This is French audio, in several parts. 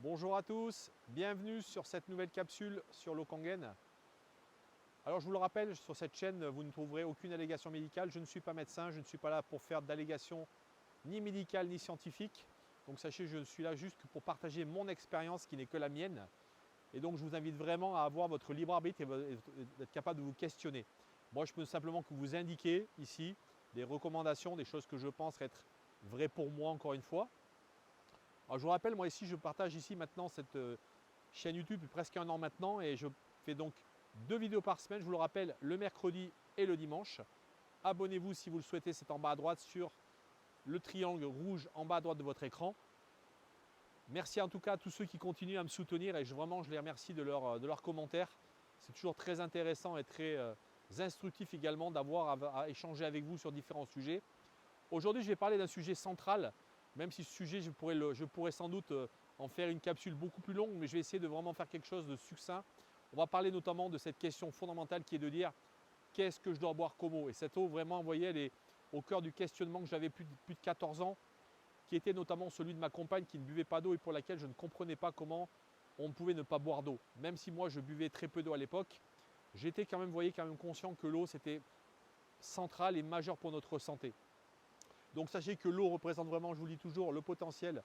Bonjour à tous, bienvenue sur cette nouvelle capsule sur l'eau Kangen. Alors je vous le rappelle, sur cette chaîne, vous ne trouverez aucune allégation médicale. Je ne suis pas médecin, je ne suis pas là pour faire d'allégations ni médicales ni scientifiques. Donc sachez, je suis là juste pour partager mon expérience qui n'est que la mienne. Et donc je vous invite vraiment à avoir votre libre arbitre et d'être capable de vous questionner. Moi, je peux simplement que vous indiquer ici des recommandations, des choses que je pense être vraies pour moi encore une fois. Alors je vous rappelle, moi ici, je partage ici maintenant cette chaîne YouTube depuis presque un an maintenant et je fais donc 2 vidéos par semaine, je vous le rappelle, le mercredi et le dimanche. Abonnez-vous si vous le souhaitez, c'est en bas à droite sur le triangle rouge en bas à droite de votre écran. Merci en tout cas à tous ceux qui continuent à me soutenir et vraiment je les remercie de leurs commentaires. C'est toujours très intéressant et très instructif également d'avoir à échanger avec vous sur différents sujets. Aujourd'hui, je vais parler d'un sujet central, même si ce sujet, je pourrais sans doute en faire une capsule beaucoup plus longue, mais je vais essayer de vraiment faire quelque chose de succinct. On va parler notamment de cette question fondamentale qui est de dire qu'est-ce que je dois boire comme eau. Et cette eau, vraiment, vous voyez, elle est au cœur du questionnement que j'avais plus de 14 ans, qui était notamment celui de ma compagne qui ne buvait pas d'eau et pour laquelle je ne comprenais pas comment on pouvait ne pas boire d'eau. Même si moi, je buvais très peu d'eau à l'époque, j'étais quand même, vous voyez, quand même conscient que l'eau, c'était central et majeur pour notre santé. Donc sachez que l'eau représente vraiment, je vous le dis toujours, le potentiel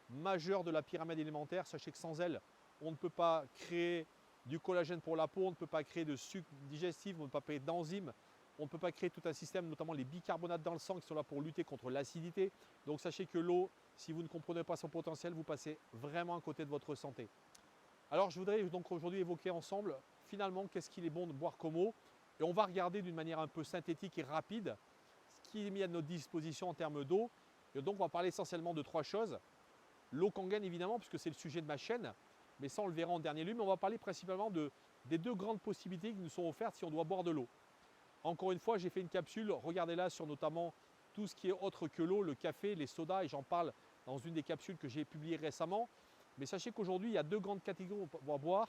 majeur de la pyramide alimentaire. Sachez que sans elle, on ne peut pas créer du collagène pour la peau, on ne peut pas créer de sucre digestif, on ne peut pas créer d'enzymes, on ne peut pas créer tout un système, notamment les bicarbonates dans le sang qui sont là pour lutter contre l'acidité. Donc sachez que l'eau, si vous ne comprenez pas son potentiel, vous passez vraiment à côté de votre santé. Alors je voudrais donc aujourd'hui évoquer ensemble finalement qu'est-ce qu'il est bon de boire comme eau. Et on va regarder d'une manière un peu synthétique et rapide ce qui est mis à notre disposition en termes d'eau. Et donc on va parler essentiellement de 3 choses. L'eau Kangen évidemment, puisque c'est le sujet de ma chaîne, mais ça on le verra en dernier lieu. Mais on va parler principalement des 2 grandes possibilités qui nous sont offertes si on doit boire de l'eau. Encore une fois, j'ai fait une capsule, regardez-la, sur notamment tout ce qui est autre que l'eau, le café, les sodas, et j'en parle dans une des capsules que j'ai publiées récemment. Mais sachez qu'aujourd'hui, il y a 2 grandes catégories pour boire.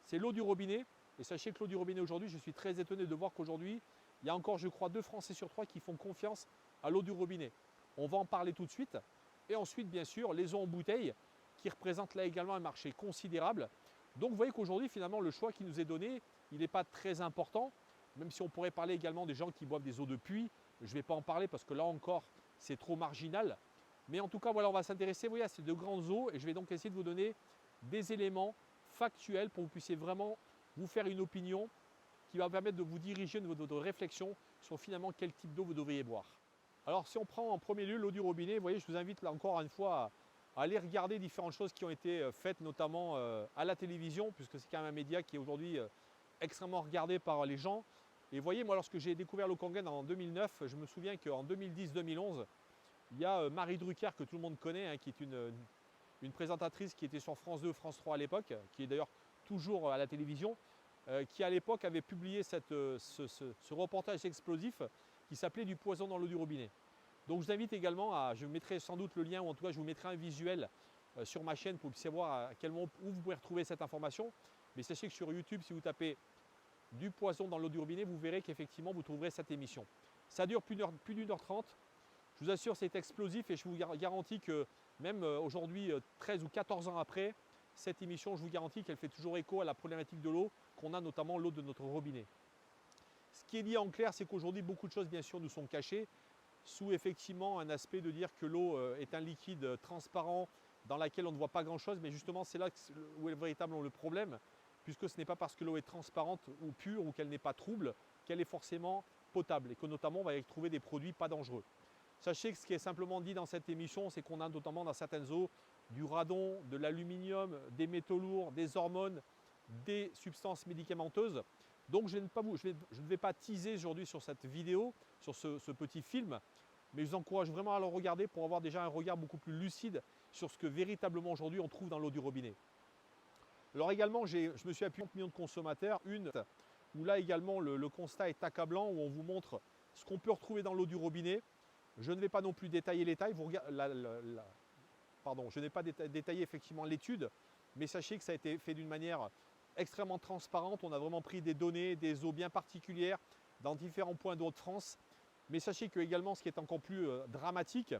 C'est l'eau du robinet. Et sachez que l'eau du robinet aujourd'hui, je suis très étonné de voir qu'aujourd'hui, il y a encore, je crois, 2 Français sur 3 qui font confiance à l'eau du robinet. On va en parler tout de suite. Et ensuite, bien sûr, les eaux en bouteille qui représentent là également un marché considérable. Donc, vous voyez qu'aujourd'hui, finalement, le choix qui nous est donné, il n'est pas très important, même si on pourrait parler également des gens qui boivent des eaux de puits. Je ne vais pas en parler parce que là encore, c'est trop marginal. Mais en tout cas, voilà, on va s'intéresser à ces 2 grandes eaux et je vais donc essayer de vous donner des éléments factuels pour que vous puissiez vraiment vous faire une opinion qui va permettre de vous diriger de votre réflexion sur finalement quel type d'eau vous devriez boire. Alors si on prend en premier lieu l'eau du robinet, vous voyez, je vous invite là encore une fois à aller regarder différentes choses qui ont été faites notamment à la télévision, puisque c'est quand même un média qui est aujourd'hui extrêmement regardé par les gens. Et vous voyez, moi lorsque j'ai découvert l'eau Kangen en 2009, je me souviens qu'en 2010-2011, il y a Marie Drucker que tout le monde connaît, qui est une présentatrice qui était sur France 2, France 3 à l'époque, qui est d'ailleurs toujours à la télévision, qui à l'époque avait publié ce reportage explosif qui s'appelait Du poison dans l'eau du robinet. Donc je vous invite également je mettrai sans doute le lien, ou en tout cas je vous mettrai un visuel sur ma chaîne pour savoir à quel moment où vous pouvez retrouver cette information. Mais sachez que sur YouTube, si vous tapez Du poison dans l'eau du robinet, vous verrez qu'effectivement vous trouverez cette émission. Ça dure plus d'une heure 30. Je vous assure, c'est explosif et je vous garantis que même aujourd'hui, 13 ou 14 ans après, cette émission, je vous garantis qu'elle fait toujours écho à la problématique de l'eau qu'on a, notamment l'eau de notre robinet. Ce qui est dit en clair, c'est qu'aujourd'hui, beaucoup de choses, bien sûr, nous sont cachées sous effectivement un aspect de dire que l'eau est un liquide transparent dans lequel on ne voit pas grand-chose. Mais justement, c'est là où est véritablement le problème, puisque ce n'est pas parce que l'eau est transparente ou pure ou qu'elle n'est pas trouble qu'elle est forcément potable et que notamment on va y trouver des produits pas dangereux. Sachez que ce qui est simplement dit dans cette émission, c'est qu'on a notamment dans certaines eaux du radon, de l'aluminium, des métaux lourds, des hormones, des substances médicamenteuses. Donc je ne vais pas teaser aujourd'hui sur cette vidéo, sur ce petit film, mais je vous encourage vraiment à le regarder pour avoir déjà un regard beaucoup plus lucide sur ce que véritablement aujourd'hui on trouve dans l'eau du robinet. Alors également, je me suis appuyé sur 30 millions de consommateurs, où là également le constat est accablant, où on vous montre ce qu'on peut retrouver dans l'eau du robinet. Je ne vais pas non plus détailler les tailles, je n'ai pas détaillé effectivement l'étude, mais sachez que ça a été fait d'une manière extrêmement transparente. On a vraiment pris des données, des eaux bien particulières dans différents points d'eau de France. Mais sachez que également, ce qui est encore plus dramatique,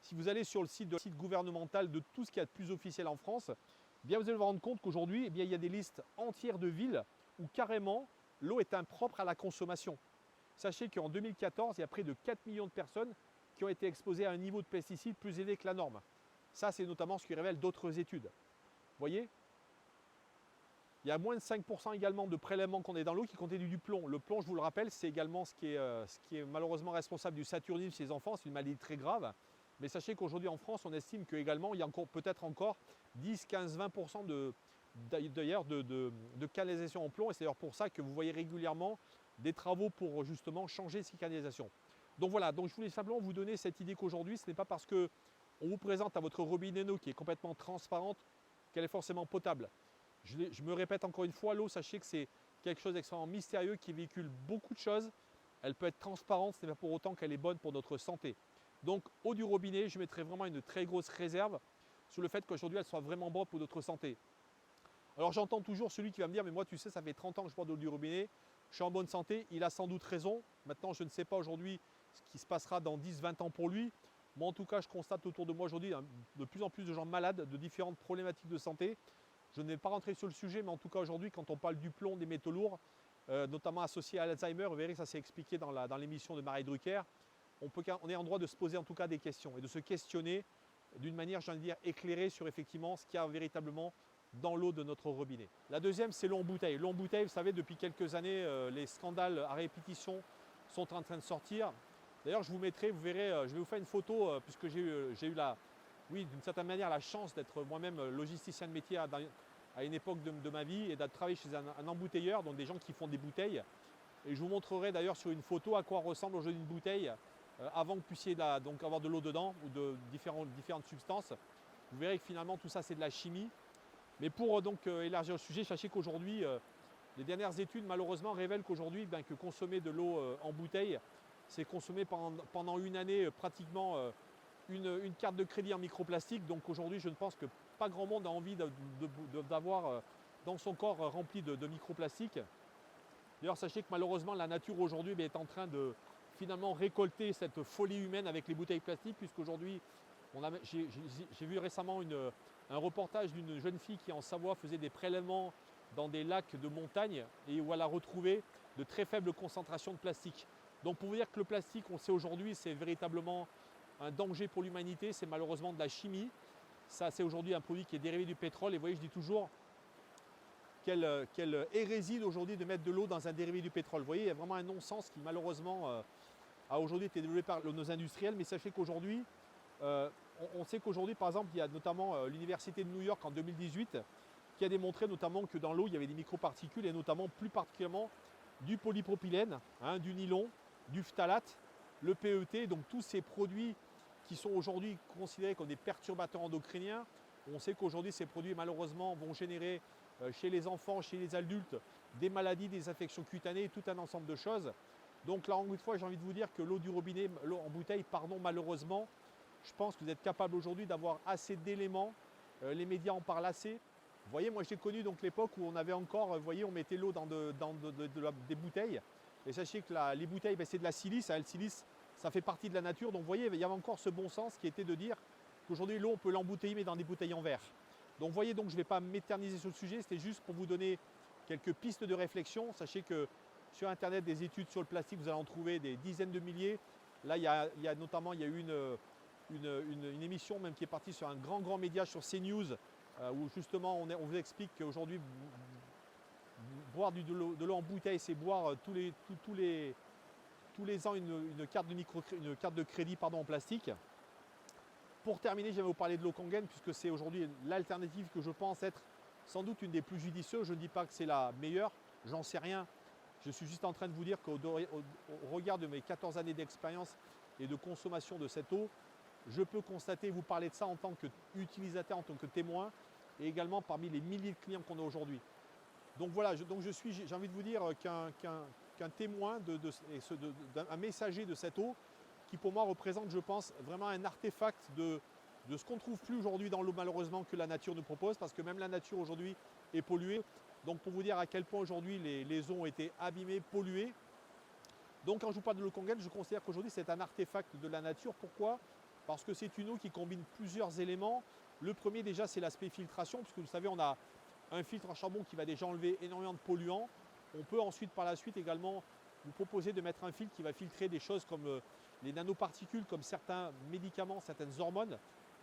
Si vous allez sur le site gouvernemental de tout ce qu'il y a de plus officiel en France, eh bien vous allez vous rendre compte qu'aujourd'hui, eh bien, il y a des listes entières de villes où carrément l'eau est impropre à la consommation. Sachez qu'en 2014, il y a près de 4 millions de personnes qui ont été exposées à un niveau de pesticides plus élevé que la norme. Ça, c'est notamment ce qui révèle d'autres études. Vous voyez? Il y a moins de 5% également de prélèvements qu'on est dans l'eau qui contiennent du plomb. Le plomb, je vous le rappelle, c'est également ce qui est malheureusement responsable du saturnisme chez les enfants. C'est une maladie très grave. Mais sachez qu'aujourd'hui en France, on estime qu'également, il y a peut-être encore 10, 15, 20% de canalisation en plomb. Et c'est d'ailleurs pour ça que vous voyez régulièrement des travaux pour justement changer ces canalisations. Donc voilà, donc je voulais simplement vous donner cette idée qu'aujourd'hui, ce n'est pas parce qu'on vous présente à votre robinet d'eau qui est complètement transparente qu'elle est forcément potable. Je me répète encore une fois, l'eau, sachez que c'est quelque chose d'extrêmement mystérieux qui véhicule beaucoup de choses. Elle peut être transparente, ce n'est pas pour autant qu'elle est bonne pour notre santé. Donc, eau du robinet, je mettrai vraiment une très grosse réserve sur le fait qu'aujourd'hui, elle soit vraiment bonne pour notre santé. Alors, j'entends toujours celui qui va me dire, mais moi, tu sais, ça fait 30 ans que je bois de l'eau du robinet, je suis en bonne santé. Il a sans doute raison. Maintenant, je ne sais pas aujourd'hui ce qui se passera dans 10, 20 ans pour lui. Moi, en tout cas, je constate autour de moi aujourd'hui de plus en plus de gens malades de différentes problématiques de santé. Je ne vais pas rentrer sur le sujet, mais en tout cas aujourd'hui, quand on parle du plomb, des métaux lourds, notamment associés à l'Alzheimer, vous verrez que ça s'est expliqué dans l'émission de Marie Drucker, on est en droit de se poser en tout cas des questions et de se questionner d'une manière, j'ai envie de dire, éclairée sur effectivement ce qu'il y a véritablement dans l'eau de notre robinet. La deuxième, c'est l'eau en bouteille. L'eau en bouteille, vous savez, depuis quelques années, les scandales à répétition sont en train de sortir. D'ailleurs, je vous mettrai, vous verrez, je vais vous faire une photo, puisque j'ai eu oui, d'une certaine manière, la chance d'être moi-même logisticien de métier à une époque de ma vie et d'être travaillé chez un embouteilleur, donc des gens qui font des bouteilles. Et je vous montrerai d'ailleurs sur une photo à quoi ressemble aujourd'hui une bouteille avant que vous puissiez donc avoir de l'eau dedans ou de différentes substances. Vous verrez que finalement tout ça c'est de la chimie. Mais pour donc élargir le sujet, sachez qu'aujourd'hui, les dernières études malheureusement révèlent qu'aujourd'hui, que consommer de l'eau en bouteille, c'est consommer pendant une année pratiquement une carte de crédit en microplastique. Donc aujourd'hui, je ne pense que pas grand monde a envie d'avoir dans son corps rempli de microplastique. D'ailleurs, sachez que malheureusement, la nature aujourd'hui est en train de finalement récolter cette folie humaine avec les bouteilles plastiques, puisqu'aujourd'hui, j'ai vu récemment un reportage d'une jeune fille qui en Savoie faisait des prélèvements dans des lacs de montagne et où elle a retrouvé de très faibles concentrations de plastique. Donc pour vous dire que le plastique, on sait aujourd'hui, c'est véritablement un danger pour l'humanité, c'est malheureusement de la chimie. Ça, c'est aujourd'hui un produit qui est dérivé du pétrole. Et vous voyez, je dis toujours, quelle hérésie aujourd'hui de mettre de l'eau dans un dérivé du pétrole. Vous voyez, il y a vraiment un non-sens qui malheureusement a aujourd'hui été développé par nos industriels. Mais sachez qu'aujourd'hui, on sait qu'aujourd'hui, par exemple, il y a notamment l'Université de New York en 2018 qui a démontré notamment que dans l'eau, il y avait des microparticules et notamment plus particulièrement du polypropylène, du nylon, du phtalate, le PET, donc tous ces produits qui sont aujourd'hui considérés comme des perturbateurs endocriniens. On sait qu'aujourd'hui, ces produits malheureusement vont générer chez les enfants, chez les adultes, des maladies, des infections cutanées, tout un ensemble de choses. Donc là, encore une fois, j'ai envie de vous dire que l'eau du robinet, l'eau en bouteille, pardon, malheureusement, je pense que vous êtes capable aujourd'hui d'avoir assez d'éléments. Les médias en parlent assez. Vous voyez, moi j'ai connu donc l'époque où on avait encore, vous voyez, on mettait l'eau dans des bouteilles. Et sachez que les bouteilles, c'est de la silice. Le silice, ça fait partie de la nature. Donc vous voyez, il y avait encore ce bon sens qui était de dire qu'aujourd'hui l'eau, on peut l'embouteiller mais dans des bouteilles en verre. Donc vous voyez, donc, je ne vais pas m'éterniser sur le sujet, c'était juste pour vous donner quelques pistes de réflexion. Sachez que sur Internet, des études sur le plastique, vous allez en trouver des dizaines de milliers. Là, il y a eu une émission même qui est partie sur un grand média sur CNews où justement on vous explique qu'aujourd'hui, boire de l'eau en bouteille, c'est boire tous les ans une carte de crédit en plastique. Pour terminer, j'aimerais vous parler de l'eau Kangen, puisque c'est aujourd'hui l'alternative que je pense être sans doute une des plus judicieuses. Je ne dis pas que c'est la meilleure, j'en sais rien. Je suis juste en train de vous dire qu'au regard de mes 14 années d'expérience et de consommation de cette eau, je peux constater, vous parler de ça en tant qu'utilisateur, en tant que témoin, et également parmi les milliers de clients qu'on a aujourd'hui. Donc voilà, j'ai envie de vous dire qu'un témoin, un messager de cette eau, qui pour moi représente, je pense, vraiment un artefact de ce qu'on ne trouve plus aujourd'hui dans l'eau malheureusement que la nature nous propose, parce que même la nature aujourd'hui est polluée. Donc pour vous dire à quel point aujourd'hui les eaux ont été abîmées, polluées. Donc quand je vous parle de l'eau Kangen, je considère qu'aujourd'hui c'est un artefact de la nature. Pourquoi? parce que c'est une eau qui combine plusieurs éléments. Le premier déjà, c'est l'aspect filtration, puisque vous savez, on a un filtre en charbon qui va déjà enlever énormément de polluants. On peut ensuite, par la suite, également vous proposer de mettre un filtre qui va filtrer des choses comme les nanoparticules, comme certains médicaments, certaines hormones,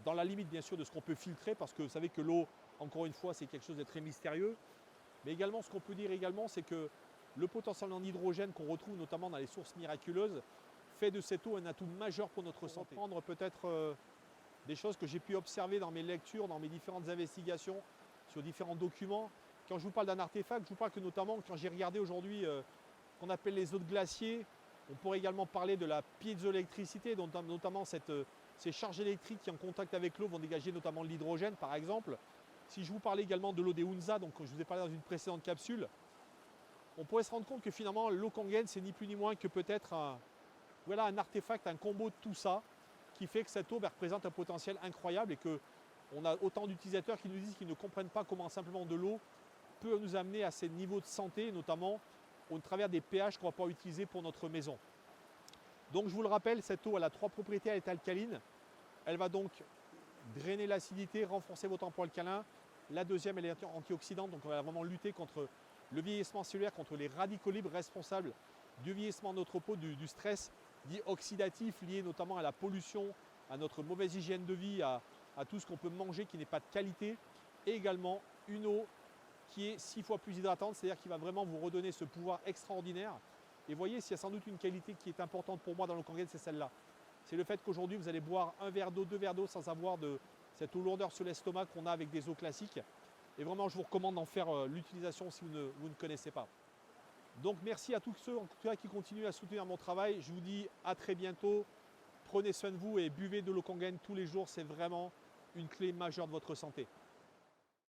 dans la limite bien sûr de ce qu'on peut filtrer, parce que vous savez que l'eau, encore une fois, c'est quelque chose de très mystérieux. Mais également, ce qu'on peut dire également, c'est que le potentiel en hydrogène qu'on retrouve notamment dans les sources miraculeuses fait de cette eau un atout majeur pour notre santé. Prendre peut-être des choses que j'ai pu observer dans mes lectures, dans mes différentes investigations, sur différents documents. Quand je vous parle d'un artefact, je vous parle que notamment quand j'ai regardé aujourd'hui ce qu'on appelle les eaux de glacier, on pourrait également parler de la piézoélectricité, notamment ces charges électriques qui en contact avec l'eau vont dégager notamment de l'hydrogène par exemple. Si je vous parlais également de l'eau des Hunza, donc je vous ai parlé dans une précédente capsule, on pourrait se rendre compte que finalement l'eau Kangen, c'est ni plus ni moins que peut-être un artefact, un combo de tout ça, qui fait que cette eau représente un potentiel incroyable et qu'on a autant d'utilisateurs qui nous disent qu'ils ne comprennent pas comment simplement de l'eau peut nous amener à ces niveaux de santé, notamment au travers des pH qu'on va pouvoir utiliser pour notre maison. Donc je vous le rappelle, cette eau elle a 3 propriétés, elle est alcaline. Elle va donc drainer l'acidité, renforcer votre emploi alcalin. La deuxième, elle est antioxydante, donc on va vraiment lutter contre le vieillissement cellulaire, contre les radicaux libres responsables du vieillissement de notre peau, du stress dit oxydatif lié notamment à la pollution, à notre mauvaise hygiène de vie, à tout ce qu'on peut manger qui n'est pas de qualité. Et également une eau qui est 6 fois plus hydratante, c'est-à-dire qui va vraiment vous redonner ce pouvoir extraordinaire. Et voyez, s'il y a sans doute une qualité qui est importante pour moi dans l'eau Kangen, c'est celle-là. C'est le fait qu'aujourd'hui, vous allez boire un verre d'eau, 2 verres d'eau sans avoir de cette lourdeur sur l'estomac qu'on a avec des eaux classiques. Et vraiment, je vous recommande d'en faire l'utilisation si vous ne connaissez pas. Donc merci à tous ceux en tout cas, qui continuent à soutenir mon travail. Je vous dis à très bientôt. Prenez soin de vous et buvez de l'eau Kangen tous les jours. C'est vraiment une clé majeure de votre santé.